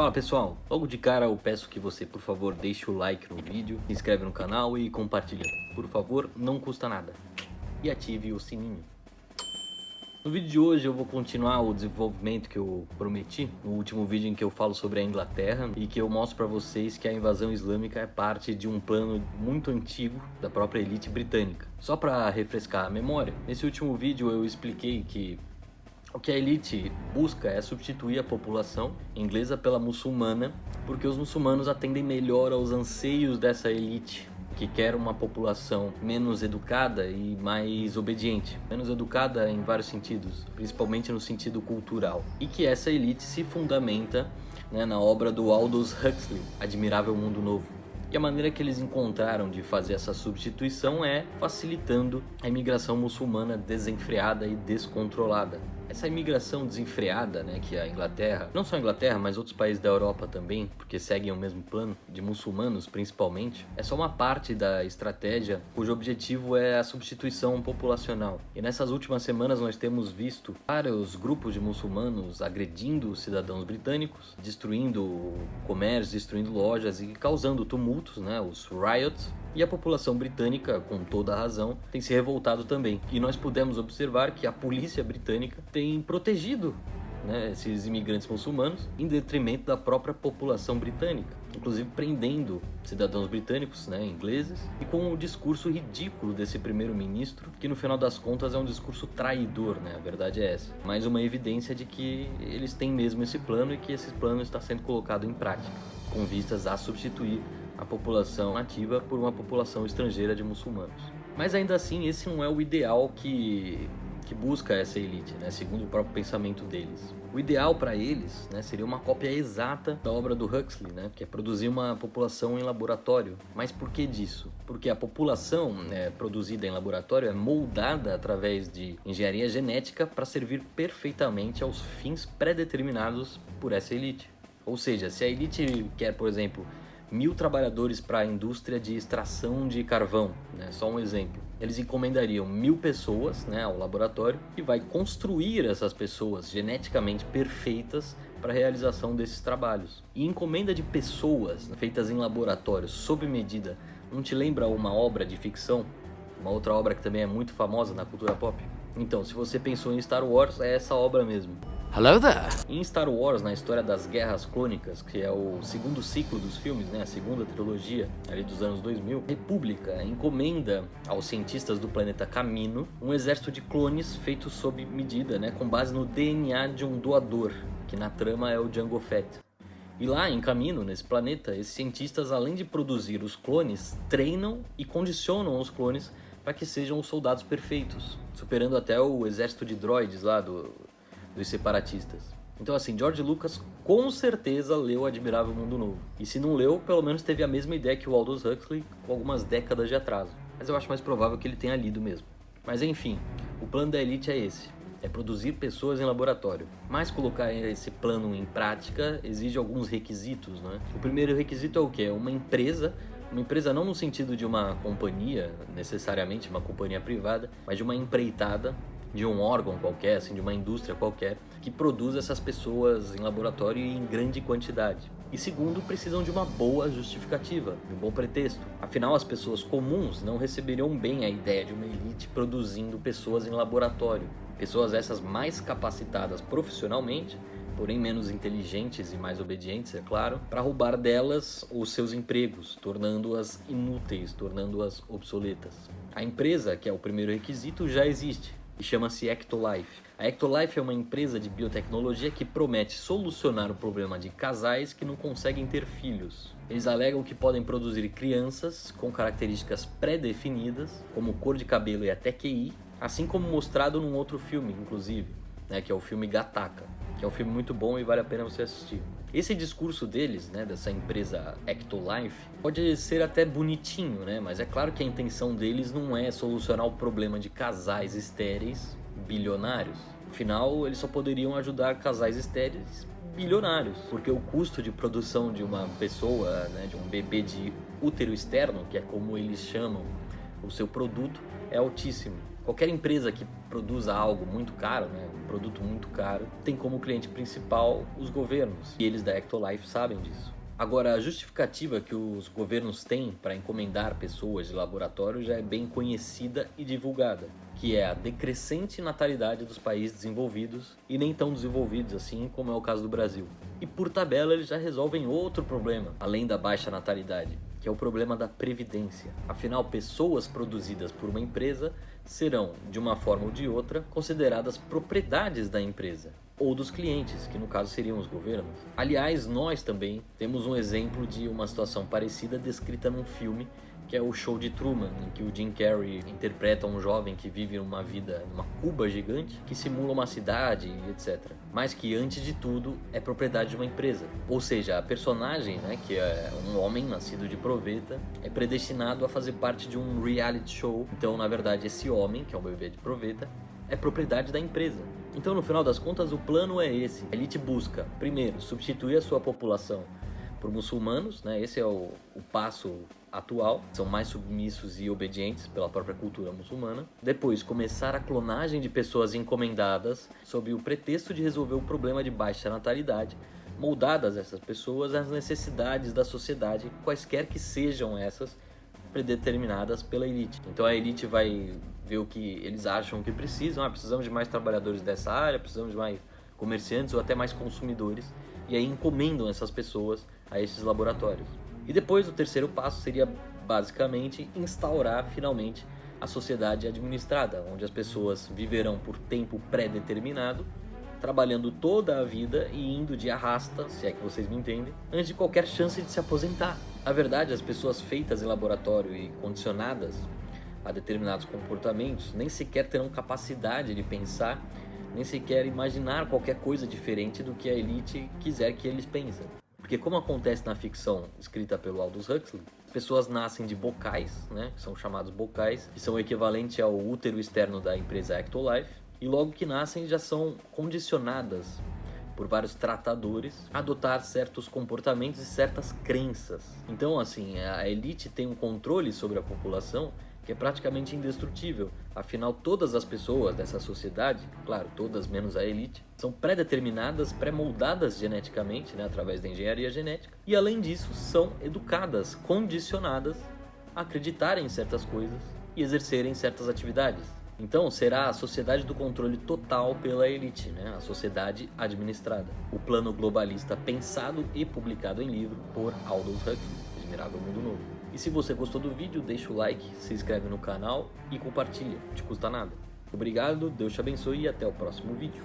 Fala pessoal, logo de cara eu peço que você por favor deixe o like no vídeo, se inscreve no canal e compartilha. Por favor, não custa nada. E ative o sininho. No vídeo de hoje eu vou continuar o desenvolvimento que eu prometi no último vídeo em que eu falo sobre a Inglaterra e que eu mostro para vocês que a invasão islâmica é parte de um plano muito antigo da própria elite britânica. Só para refrescar a memória, nesse último vídeo eu expliquei que o que a elite busca é substituir a população inglesa pela muçulmana, porque os muçulmanos atendem melhor aos anseios dessa elite, que quer uma população menos educada e mais obediente. Menos educada em vários sentidos, principalmente no sentido cultural. E que essa elite se fundamenta, na obra do Aldous Huxley, Admirável Mundo Novo. E a maneira que eles encontraram de fazer essa substituição é facilitando a imigração muçulmana desenfreada e descontrolada. Essa imigração desenfreada, que a Inglaterra, não só a Inglaterra, mas outros países da Europa também, porque seguem o mesmo plano, de muçulmanos principalmente, é só uma parte da estratégia cujo objetivo é a substituição populacional. E nessas últimas semanas nós temos visto vários grupos de muçulmanos agredindo cidadãos britânicos, destruindo comércio, destruindo lojas e causando tumultos, os riots. E a população britânica, com toda a razão, tem se revoltado também. E nós pudemos observar que a polícia britânica tem protegido esses imigrantes muçulmanos em detrimento da própria população britânica, inclusive prendendo cidadãos britânicos, ingleses, e com o discurso ridículo desse primeiro-ministro, que no final das contas é um discurso traidor, a verdade é essa. Mais uma evidência de que eles têm mesmo esse plano e que esse plano está sendo colocado em prática, com vistas a substituir a população nativa por uma população estrangeira de muçulmanos. Mas ainda assim, esse não é o ideal que busca essa elite, segundo o próprio pensamento deles. O ideal para eles seria uma cópia exata da obra do Huxley, que é produzir uma população em laboratório. Mas por que disso? Porque a população produzida em laboratório é moldada através de engenharia genética para servir perfeitamente aos fins pré-determinados por essa elite. Ou seja, se a elite quer, por exemplo, 1.000 trabalhadores para a indústria de extração de carvão, só um exemplo. Eles encomendariam 1.000 pessoas ao laboratório e vai construir essas pessoas geneticamente perfeitas para a realização desses trabalhos. E encomenda de pessoas feitas em laboratórios sob medida, não te lembra uma obra de ficção? Uma outra obra que também é muito famosa na cultura pop? Então, se você pensou em Star Wars, é essa obra mesmo. Hello there! Em Star Wars, na história das Guerras Clônicas, que é o segundo ciclo dos filmes, a segunda trilogia ali dos anos 2000, a República encomenda aos cientistas do planeta Camino um exército de clones feitos sob medida, com base no DNA de um doador, que na trama é o Jango Fett. E lá em Camino, nesse planeta, esses cientistas, além de produzir os clones, treinam e condicionam os clones para que sejam os soldados perfeitos, superando até o exército de droids lá dos separatistas. Então assim, George Lucas com certeza leu Admirável Mundo Novo. E se não leu, pelo menos teve a mesma ideia que o Aldous Huxley com algumas décadas de atraso. Mas eu acho mais provável que ele tenha lido mesmo. Mas enfim, o plano da elite é esse. É produzir pessoas em laboratório. Mas colocar esse plano em prática exige alguns requisitos, O primeiro requisito é o quê? É uma empresa não no sentido de uma companhia, necessariamente uma companhia privada, mas de uma empreitada, de um órgão qualquer, de uma indústria qualquer, que produz essas pessoas em laboratório em grande quantidade. E segundo, precisam de uma boa justificativa, de um bom pretexto. Afinal, as pessoas comuns não receberiam bem a ideia de uma elite produzindo pessoas em laboratório. Pessoas essas mais capacitadas profissionalmente, porém menos inteligentes e mais obedientes, é claro, para roubar delas os seus empregos, tornando-as inúteis, tornando-as obsoletas. A empresa, que é o primeiro requisito, já existe e chama-se Ectolife. A Ectolife é uma empresa de biotecnologia que promete solucionar o problema de casais que não conseguem ter filhos. Eles alegam que podem produzir crianças com características pré-definidas, como cor de cabelo e até QI, assim como mostrado num outro filme, inclusive, que é o filme Gattaca, que é um filme muito bom e vale a pena você assistir. Esse discurso deles, dessa empresa Ectolife, pode ser até bonitinho, mas é claro que a intenção deles não é solucionar o problema de casais estéreis bilionários. Afinal, eles só poderiam ajudar casais estéreis bilionários, porque o custo de produção de uma pessoa, de um bebê de útero externo, que é como eles chamam o seu produto, é altíssimo. Qualquer empresa que produza algo muito caro, né, um produto muito caro, tem como cliente principal os governos. E eles da Ectolife sabem disso. Agora, a justificativa que os governos têm para encomendar pessoas de laboratório já é bem conhecida e divulgada, que é a decrescente natalidade dos países desenvolvidos e nem tão desenvolvidos assim como é o caso do Brasil. E por tabela eles já resolvem outro problema, além da baixa natalidade, que é o problema da previdência. Afinal, pessoas produzidas por uma empresa serão, de uma forma ou de outra, consideradas propriedades da empresa ou dos clientes, que no caso seriam os governos. Aliás, nós também temos um exemplo de uma situação parecida descrita num filme, que é o Show de Truman, em que o Jim Carrey interpreta um jovem que vive uma vida numa cuba gigante, que simula uma cidade e etc. Mas que, antes de tudo, é propriedade de uma empresa. Ou seja, a personagem, né, que é um homem nascido de proveta, é predestinado a fazer parte de um reality show. Então, na verdade, esse homem, que é um bebê de proveta, é propriedade da empresa. Então, no final das contas, o plano é esse. A elite busca, primeiro, substituir a sua população por muçulmanos, né? Esse é o passo atual. São mais submissos e obedientes pela própria cultura muçulmana. Depois, começar a clonagem de pessoas encomendadas sob o pretexto de resolver o problema de baixa natalidade, moldadas essas pessoas às necessidades da sociedade, quaisquer que sejam essas, predeterminadas pela elite. Então a elite vai ver o que eles acham que precisam. Precisamos de mais trabalhadores dessa área, precisamos de mais comerciantes ou até mais consumidores, e aí encomendam essas pessoas a esses laboratórios. E depois o terceiro passo seria basicamente instaurar finalmente a sociedade administrada, onde as pessoas viverão por tempo pré-determinado, trabalhando toda a vida e indo de arrasta, se é que vocês me entendem, antes de qualquer chance de se aposentar. Na verdade, as pessoas feitas em laboratório e condicionadas a determinados comportamentos nem sequer terão capacidade de pensar, nem sequer imaginar qualquer coisa diferente do que a elite quiser que eles pensem. Porque, como acontece na ficção escrita pelo Aldous Huxley, pessoas nascem de bocais, né, que são chamados bocais, que são o equivalente ao útero externo da empresa Ectolife, e logo que nascem já são condicionadas por vários tratadores a adotar certos comportamentos e certas crenças. Então, assim, a elite tem um controle sobre a população que é praticamente indestrutível. Afinal, todas as pessoas dessa sociedade, claro, todas menos a elite, são pré-determinadas, pré-moldadas geneticamente, né, através da engenharia genética, e além disso são educadas, condicionadas a acreditarem em certas coisas e exercerem certas atividades. Então, será a sociedade do controle total pela elite, né? A sociedade administrada. O plano globalista pensado e publicado em livro por Aldous Huxley, Admirável Mundo Novo. E se você gostou do vídeo, deixa o like, se inscreve no canal e compartilha, não te custa nada. Obrigado, Deus te abençoe e até o próximo vídeo.